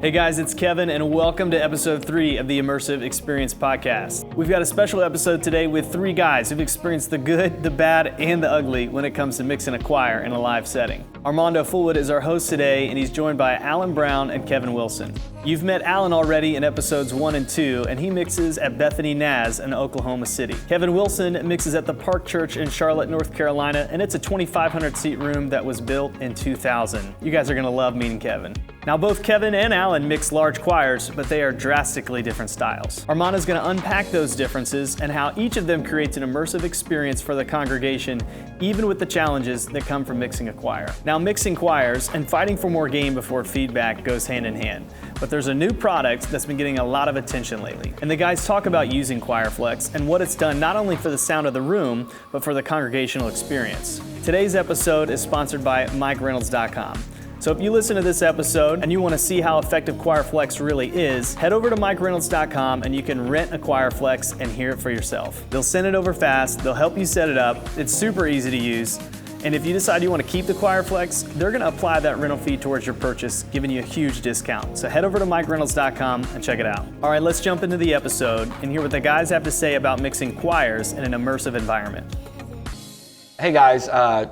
Hey guys, it's Kevin, and welcome to episode 3 of the Immersive Experience Podcast. We've got a special episode today with 3 guys who've experienced the good, the bad, and the ugly when it comes to mixing a choir in a live setting. Armando Fullwood is our host today, and he's joined by Alan Brown and Kevin Wilson. You've met Alan already in episodes 1 and 2, and he mixes at Bethany Naz in Oklahoma City. Kevin Wilson mixes at the Park Church in Charlotte, North Carolina, and it's a 2,500 seat room that was built in 2000. You guys are gonna love meeting Kevin. Now, both Kevin and Alan mix large choirs, but they are drastically different styles. Armando's gonna unpack those differences and how each of them creates an immersive experience for the congregation, even with the challenges that come from mixing a choir. Now, mixing choirs and fighting for more gain before feedback goes hand in hand, but there's a new product that's been getting a lot of attention lately. And the guys talk about using Choirflex and what it's done not only for the sound of the room, but for the congregational experience. Today's episode is sponsored by MikeReynolds.com. So if you listen to this episode and you want to see how effective Choirflex really is, head over to MikeReynolds.com and you can rent a Choirflex and hear it for yourself. They'll send it over fast, they'll help you set it up, it's super easy to use, and if you decide you want to keep the Choirflex, they're going to apply that rental fee towards your purchase, giving you a huge discount. So head over to MikeReynolds.com and check it out. All right, let's jump into the episode and hear what the guys have to say about mixing choirs in an immersive environment. Hey guys,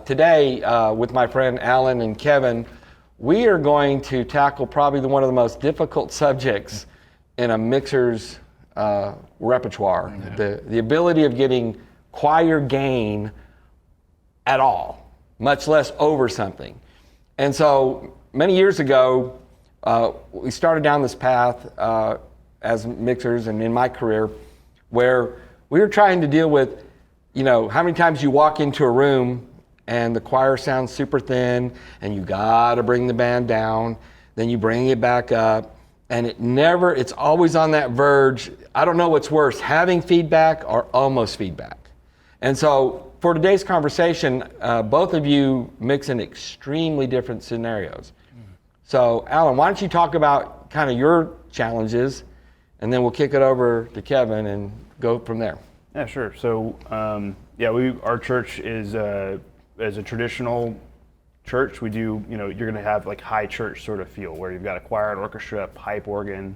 today with my friend Alan and Kevin, we are going to tackle probably one of the most difficult subjects in a mixer's repertoire, the ability of getting choir gain at all, much less over something. And so many years ago, we started down this path as mixers and in my career where we were trying to deal with, you know, how many times you walk into a room and the choir sounds super thin and you gotta bring the band down, then you bring it back up, and it's always on that verge. I don't know what's worse, having feedback or almost feedback. And so for today's conversation, both of you mix in extremely different scenarios. So Alan, why don't you talk about kind of your challenges, and then we'll kick it over to Kevin and go from there. Yeah, sure. So our church is as a traditional church, we do, you know, you're going to have like high church sort of feel where you've got a choir, an orchestra, pipe organ,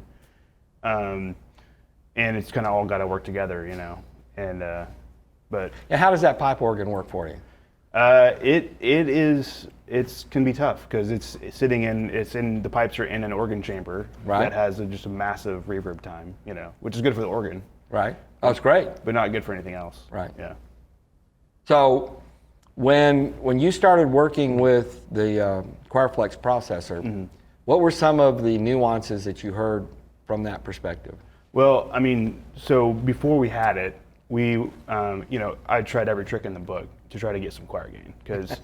and it's kind of all got to work together, you know. And but how does that pipe organ work for you? It can be tough because the pipes are in an organ chamber that has just a massive reverb time, you know, which is good for the organ. Right. Oh, it's great. But not good for anything else. Right. Yeah. So when you started working with the Choirflex processor, what were some of the nuances that you heard from that perspective? Well, I mean, so before we had it, I tried every trick in the book to try to get some choir gain because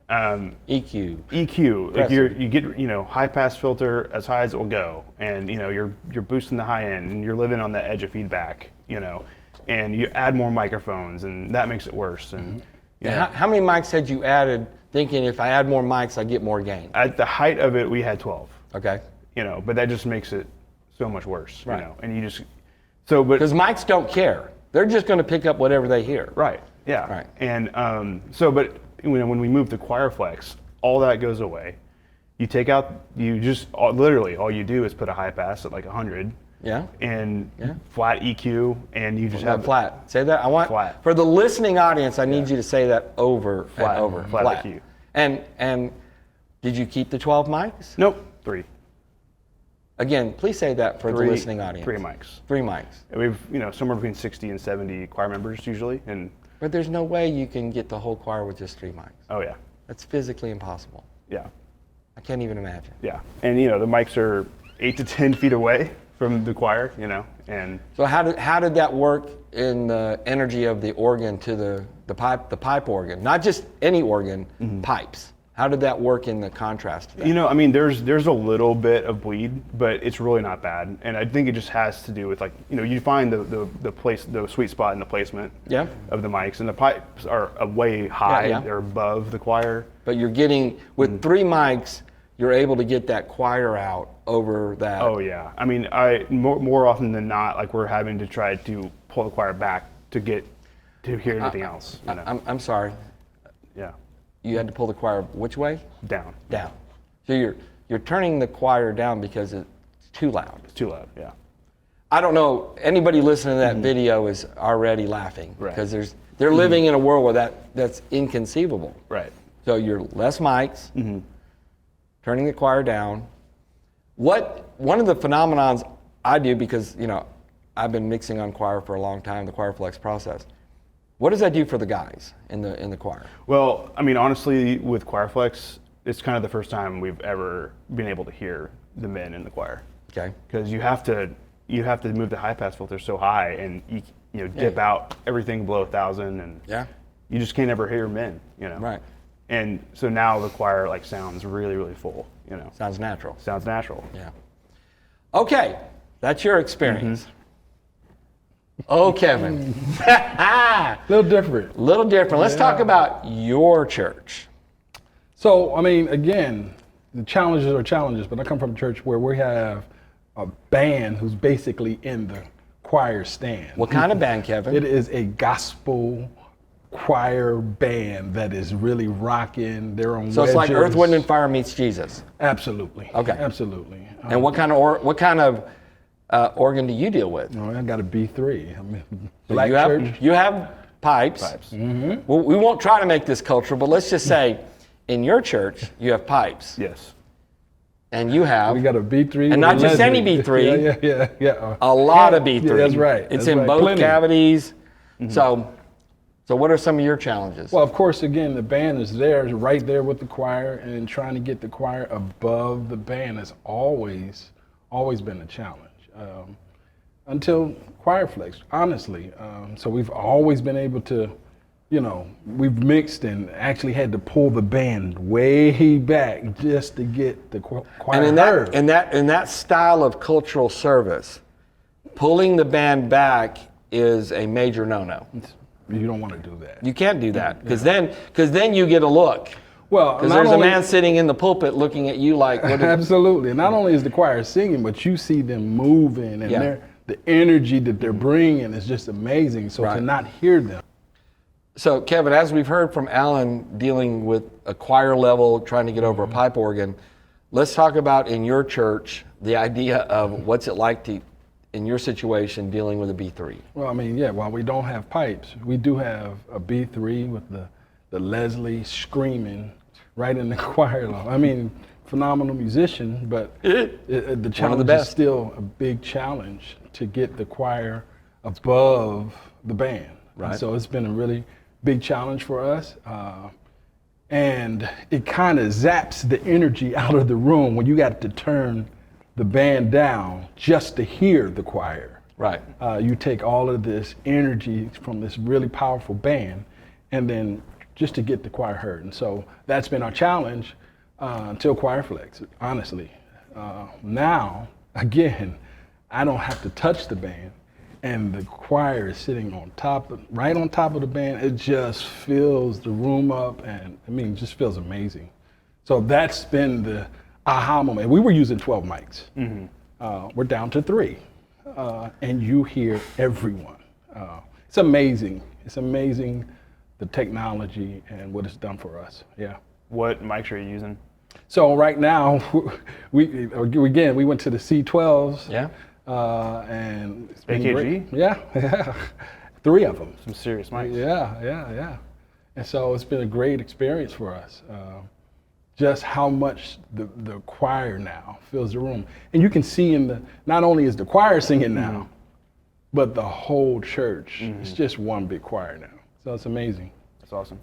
EQ, like you get, you know, high pass filter as high as it will go, and you know you're boosting the high end, and you're living on the edge of feedback, you know, and you add more microphones, and that makes it worse. And how many mics had you added, thinking if I add more mics, I get more gain? At the height of it, we had 12. Okay. You know, but that just makes it so much worse. Right. You know, and because mics don't care, they're just going to pick up whatever they hear. Right. Yeah. Right. And but when we move to Choirflex, all that goes away. You take out, literally all you do is put a high pass at like 100. Yeah. And flat EQ, and you just have flat. Say that. I want flat. For the listening audience, I need you to say that over and over. Flat EQ. And did you keep the 12 mics? Nope. 3. Again, please say that for the listening audience. 3 mics. 3 mics. And we've somewhere between 60 and 70 choir members usually, But there's no way you can get the whole choir with just 3 mics. Oh yeah. That's physically impossible. Yeah. I can't even imagine. Yeah. And you know, the mics are 8 to 10 feet away from the choir, you know, and so how did that work in the energy of the organ to the pipe organ? Not just any organ, pipes. How did that work in the contrast to that? You know, I mean, there's a little bit of bleed, but it's really not bad. And I think it just has to do with, like, you know, you find the sweet spot in the placement of the mics, and the pipes are way high. They're above the choir. But you're getting, with 3 mics, you're able to get that choir out over that. Oh yeah. I mean, more often than not, like, we're having to try to pull the choir back to hear anything else. You know? I'm sorry. Yeah. You had to pull the choir which way? Down. Down. So you're turning the choir down because too loud. It's too loud, yeah. I don't know, anybody listening to that video is already laughing. Right. Because they're living in a world where that's inconceivable. Right. So you're less mics, turning the choir down. One of the phenomenons I do, because I've been mixing on choir for a long time, the Choirflex process. What does that do for the guys in the choir? Well, I mean, honestly, with Choirflex, it's kind of the first time we've ever been able to hear the men in the choir. Okay. Because you have to move the high pass filter so high, and you dip out everything below 1,000, and you just can't ever hear men. Right. And so now the choir sounds really, really full. Sounds natural. Sounds natural. Yeah. Okay, that's your experience. Oh, Kevin. Little different. Little different. Let's talk about your church. So, I mean, again, the challenges are challenges, but I come from a church where we have a band who's basically in the choir stand. What kind of band, Kevin? It is a gospel choir band that is really rocking their own. So it's like Earth, Wind, and Fire meets Jesus. Absolutely. Okay. Absolutely. And what kind of organ do you deal with? I got a B3. I mean, So black church. you have pipes. Well, we won't try to make this cultural, but let's just say in your church you have pipes. Yes. And you have. We got a B3. And not just Leslie. any B3. Yeah. A lot of B3. Yeah, that's right. It's That's in right. both Plenty. cavities. So what are some of your challenges? Well, of course, again, the band is there, right there with the choir, and trying to get the choir above the band has always been a challenge. Until Choirflex, honestly. So we've always been able to, we've mixed and actually had to pull the band way back just to get the choir heard. And in that style of cultural service, pulling the band back is a major no-no. You don't want to do that. You can't do that because then you get a look. Well, because there's a man sitting in the pulpit looking at you like. Absolutely. Not only is the choir singing, but you see them moving, and the energy that they're bringing is just amazing. So to not hear them. So Kevin, as we've heard from Alan dealing with a choir level, trying to get over a pipe organ, let's talk about in your church the idea of what's it like to, in your situation, dealing with a B3. Well, I mean, while we don't have pipes, we do have a B3 with the Leslie screaming right in the choir level. I mean, phenomenal musician, but the challenge is still a big challenge to get the choir above the band. Right. And so it's been a really big challenge for us. And it kind of zaps the energy out of the room when you got to turn the band down just to hear the choir. Right. You take all of this energy from this really powerful band and then just to get the choir heard. And so that's been our challenge until Choirflex, honestly. Now, again, I don't have to touch the band, and the choir is sitting right on top of the band. It just fills the room up, and it just feels amazing. So that's been the aha moment. We were using 12 mics. We're down to 3, and you hear everyone. It's amazing. It's amazing the technology and what it's done for us. Yeah. What mics are you using? So right now, we went to the C12s. Yeah. And it's been AKG? great. Yeah. 3 of them. Some serious mics. Yeah. And so it's been a great experience for us. Just how much the choir now fills the room. And you can see not only is the choir singing now, but the whole church. It's just one big choir now. So it's amazing. That's awesome.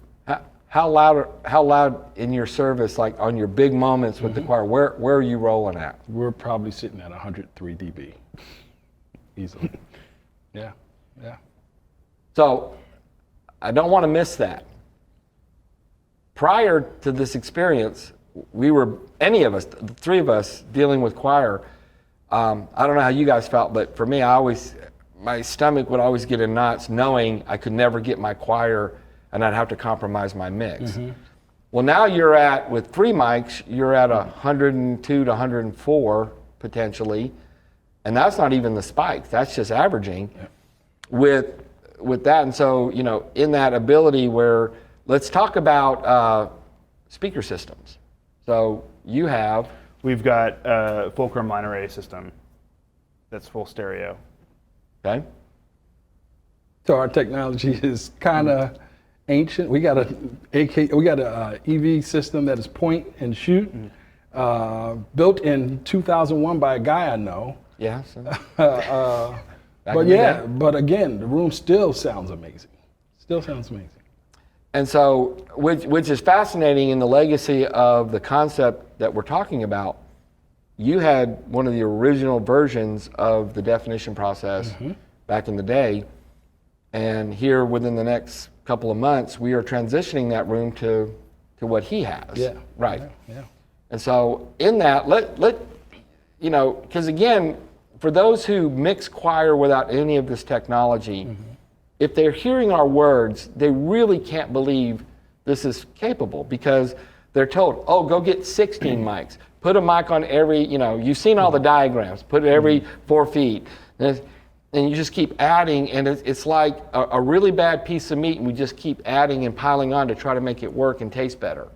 How loud in your service, like on your big moments with the choir, where are you rolling at? We're probably sitting at 103 dB, easily. Yeah. So I don't want to miss that. Prior to this experience, we were, any of us, the 3 of us, dealing with choir. I don't know how you guys felt, but for me, my stomach would always get in knots knowing I could never get my choir and I'd have to compromise my mix. Well, now with 3 mics, you're at 102 to 104 potentially, and that's not even the spikes, that's just averaging with that. And so, in that ability where, let's talk about speaker systems. So we've got a Fulcrum line array system. that's full stereo. Okay. So our technology is kind of ancient. We got a EV system that is point and shoot, built in 2001 by a guy I know. Yeah. So. But yeah, but again, the room still sounds amazing. And so, which is fascinating in the legacy of the concept that we're talking about. You had one of the original versions of the definition process back in the day, and here within the next couple of months, we are transitioning that room to what he has. Yeah. Right. Yeah. And so in that, let you know, because again, for those who mix choir without any of this technology, if they're hearing our words, they really can't believe this is capable, because they're told, oh, go get 16 mics. Put a mic on every, you've seen all the diagrams, put it every 4 feet. And you just keep adding, and it's like a really bad piece of meat, and we just keep adding and piling on to try to make it work and taste better.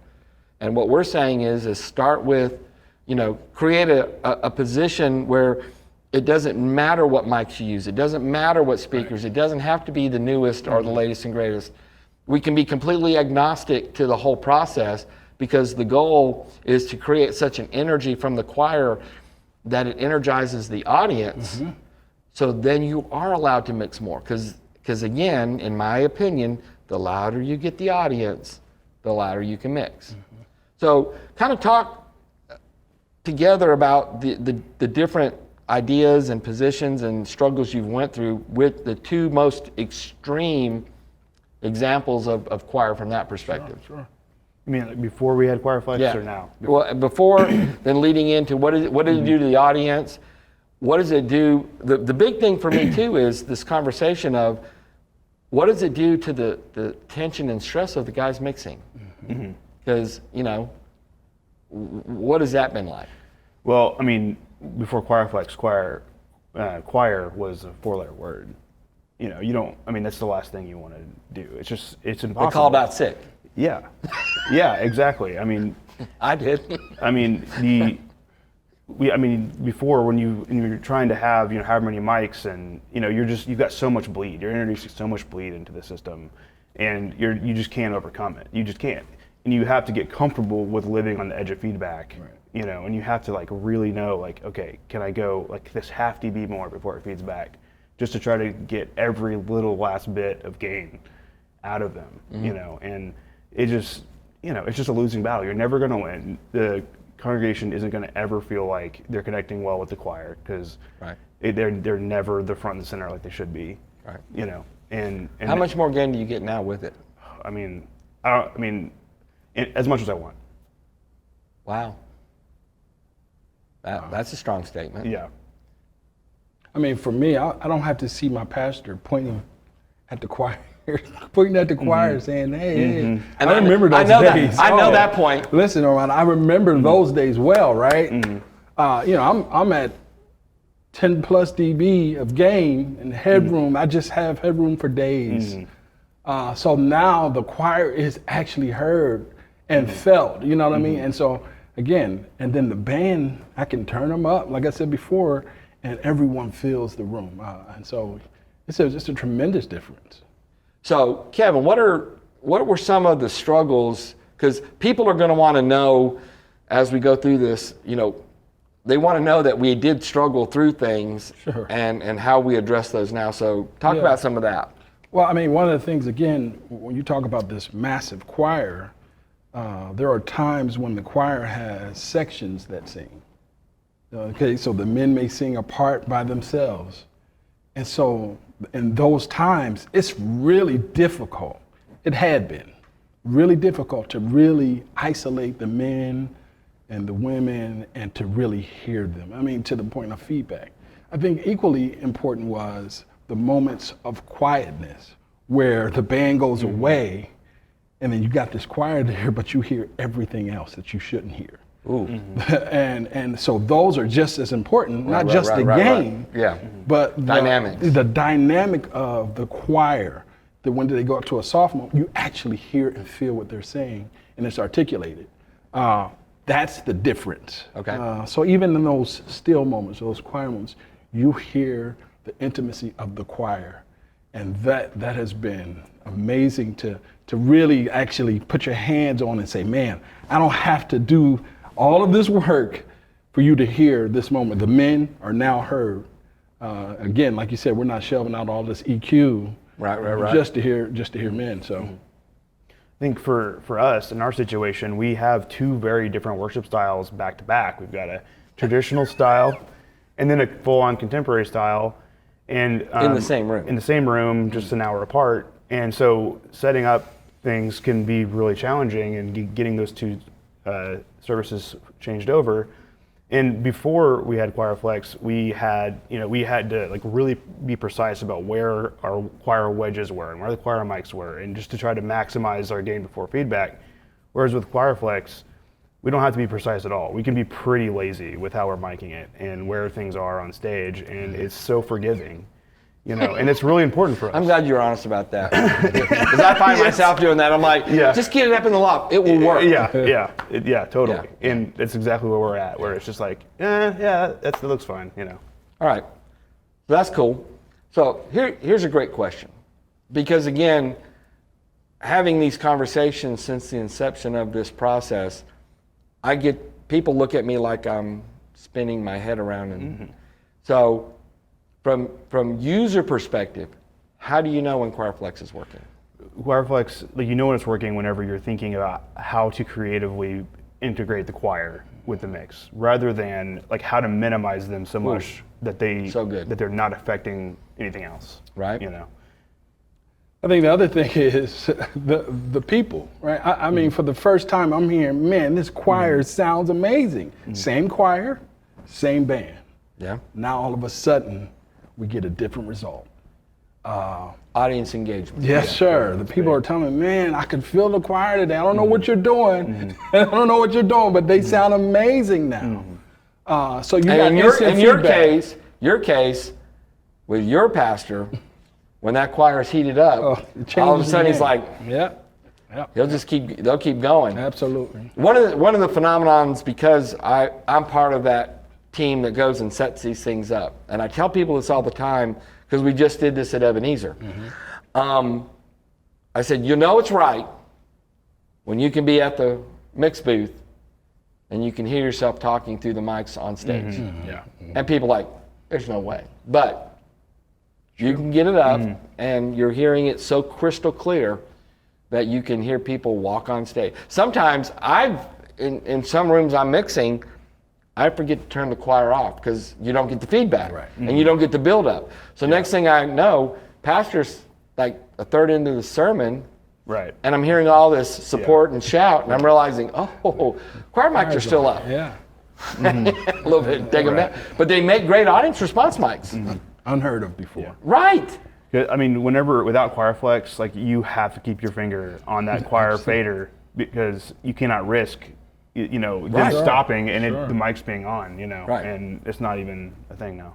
And what we're saying is start with, create a position where it doesn't matter what mics you use. It doesn't matter what speakers. It doesn't have to be the newest or the latest and greatest. We can be completely agnostic to the whole process, because the goal is to create such an energy from the choir that it energizes the audience. So then you are allowed to mix more. Because again, in my opinion, the louder you get the audience, the louder you can mix. So kind of talk together about the different ideas and positions and struggles you've went through with the two most extreme examples of choir from that perspective. Sure. You mean like before we had Choirflex or now? Well, before, then leading into what did it do to the audience? What does it do? The big thing for me too is this conversation of what does it do to the tension and stress of the guys mixing? Because, what has that been like? Well, I mean, before Choirflex, choir was a 4-letter word. You don't, that's the last thing you want to do. It's impossible. They called out sick. Yeah. Yeah, exactly. I did. Before when you're trying to have, however many mics, and, you've got so much bleed. You're introducing so much bleed into the system, and you just can't overcome it. You just can't. And you have to get comfortable with living on the edge of feedback, and you have to really know, okay, can I go this half dB more before it feeds back, just to try to get every little last bit of gain out of them, and it just, it's just a losing battle. You're never going to win. The congregation isn't going to ever feel like they're connecting well with the choir, because they're never the front and the center like they should be. Right. And how much more gain do you get now with it? As much as I want. Wow. That's a strong statement. Yeah. For me, I don't have to see my pastor pointing at the choir. Saying, hey. And I remember those days. I know that point. Listen, Armando, I remember those days well, right? I'm at 10 plus dB of gain and headroom. I just have headroom for days. So now the choir is actually heard and felt, you know what I mean? And so again, and then the band, I can turn them up, like I said before, and everyone fills the room. And so it's a tremendous difference. So, Kevin, what were some of the struggles? Because people are going to want to know as we go through this, they want to know that we did struggle through things. Sure. and how we address those now. So talk about some of that. Well, one of the things, again, when you talk about this massive choir, there are times when the choir has sections that sing. Okay, so the men may sing a part by themselves. And so in those times, it's really difficult. It had been really difficult to really isolate the men and the women and to really hear them. To the point of feedback. I think equally important was the moments of quietness where the band goes away and then you got this choir there, but you hear everything else that you shouldn't hear. Ooh. And so those are just as important, not just the game, but the dynamic of the choir, that when they go up to a sophomore, you actually hear and feel what they're saying, and it's articulated. That's the difference. Okay. So even in those still moments, those choir moments, you hear the intimacy of the choir. And that has been amazing to really actually put your hands on and say, man, I don't have to do all of this work for you to hear this moment. The men are now heard. Again, like you said, we're not shelving out all this EQ Right. just to hear men. So I think for us in our situation, we have two very different worship styles back to back. We've got a traditional style and then a full-on contemporary style. And in the same room. In the same room, just an hour apart. And so setting up things can be really challenging, and getting those two services changed over. And before we had Choirflex, we had to like really be precise about where our choir wedges were and where the choir mics were, and just to try to maximize our gain before feedback. Whereas with Choirflex, we don't have to be precise at all. We can be pretty lazy with how we're miking it and where things are on stage, and it's so forgiving, and it's really important for us. I'm glad you're honest about that. Because I find myself doing that. I'm like, just get it up in the loft. It will work. Yeah, totally. Yeah. And that's exactly where we're at, where it's just like, that looks fine, All right. So that's cool. So here's a great question. Because again, having these conversations since the inception of this process, people look at me like I'm spinning my head around. And so from user perspective, how do you know when Choirflex is working? Choirflex, like when it's working whenever you're thinking about how to creatively integrate the choir with the mix, rather than like how to minimize them so much that they're not affecting anything else. Right. I think the other thing is the people, right? I mean, for the first time, I'm hearing, man, this choir sounds amazing. Same choir, same band. Yeah. Now all of a sudden, we get a different result. Audience engagement. Yes, sir. The people are telling me, man, I can feel the choir today. I don't know what you're doing. I don't know what you're doing, but they sound amazing now. So you got instant feedback. Your case with your pastor, when that choir is heated up, all of a sudden he's like, they'll keep going. Absolutely. One of the phenomenons, because I'm part of that team that goes and sets these things up, and I tell people this all the time because we just did this at Ebenezer. I said, it's right when you can be at the mix booth and you can hear yourself talking through the mics on stage. And people are like, there's no way. But you can get it up and you're hearing it so crystal clear that you can hear people walk on stage. Sometimes in some rooms I'm mixing, I forget to turn the choir off because you don't get the feedback and you don't get the build up. So next thing I know, pastor's like a third into the sermon, and I'm hearing all this support and shout, and I'm realizing, choir mics are still up. A little bit, take them down. But they make great audience response mics. Unheard of before. Right. I mean, without Choirflex, like you have to keep your finger on that choir fader because you cannot risk them stopping and the mic's being on, and it's not even a thing now.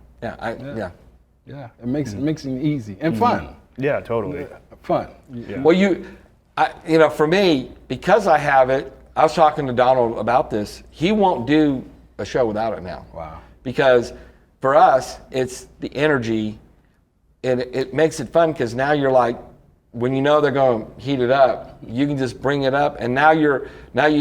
Yeah, it makes mixing easy and fun. Yeah, totally. Fun. Yeah. Well, for me, because I have it, I was talking to Donald about this. He won't do a show without it now. Wow. Because for us, it's the energy, and it makes it fun because now you're like, when they're going to heat it up, you can just bring it up, and now you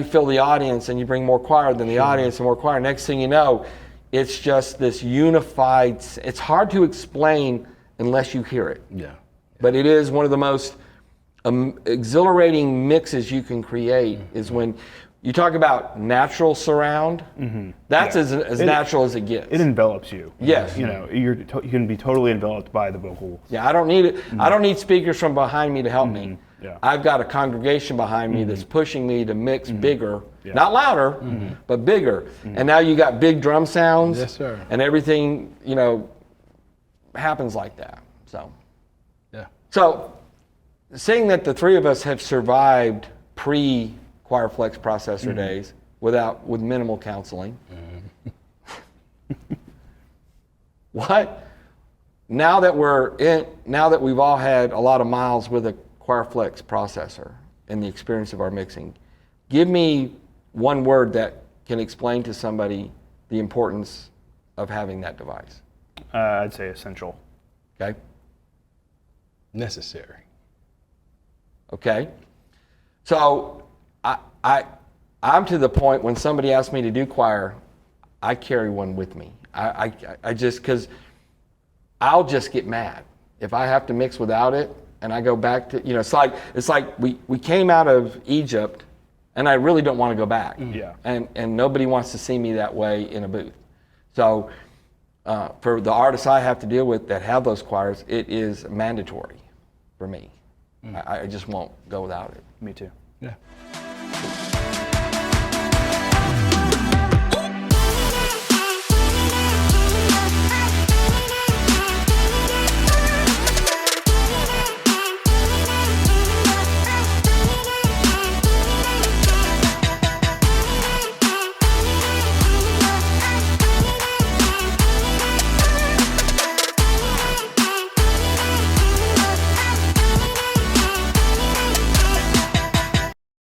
fill the audience, and you bring more choir than the audience and more choir. Next thing you know, it's just this unified. It's hard to explain unless you hear it. Yeah. But it is one of the most exhilarating mixes you can create. Is when you talk about natural surround. That's as natural as it gets. It envelops you. Yes. You can be totally enveloped by the vocal. Yeah, I don't need it. I don't need speakers from behind me to help me. Yeah. I've got a congregation behind me that's pushing me to mix bigger, not louder, but bigger. And now you got big drum sounds. Yes, sir. And everything, happens like that. So, seeing that the three of us have survived pre-Choirflex processor days with minimal counseling, now that we've all had a lot of miles with a Choirflex processor and the experience of our mixing, give me one word that can explain to somebody the importance of having that device. I'd say essential. Okay. Necessary. Okay. So I'm to the point when somebody asks me to do choir, I carry one with me. I just, because I'll just get mad if I have to mix without it, and I go back to, it's like we came out of Egypt, and I really don't want to go back. Yeah. And nobody wants to see me that way in a booth. So for the artists I have to deal with that have those choirs, it is mandatory for me. I just won't go without it. Me too. Yeah.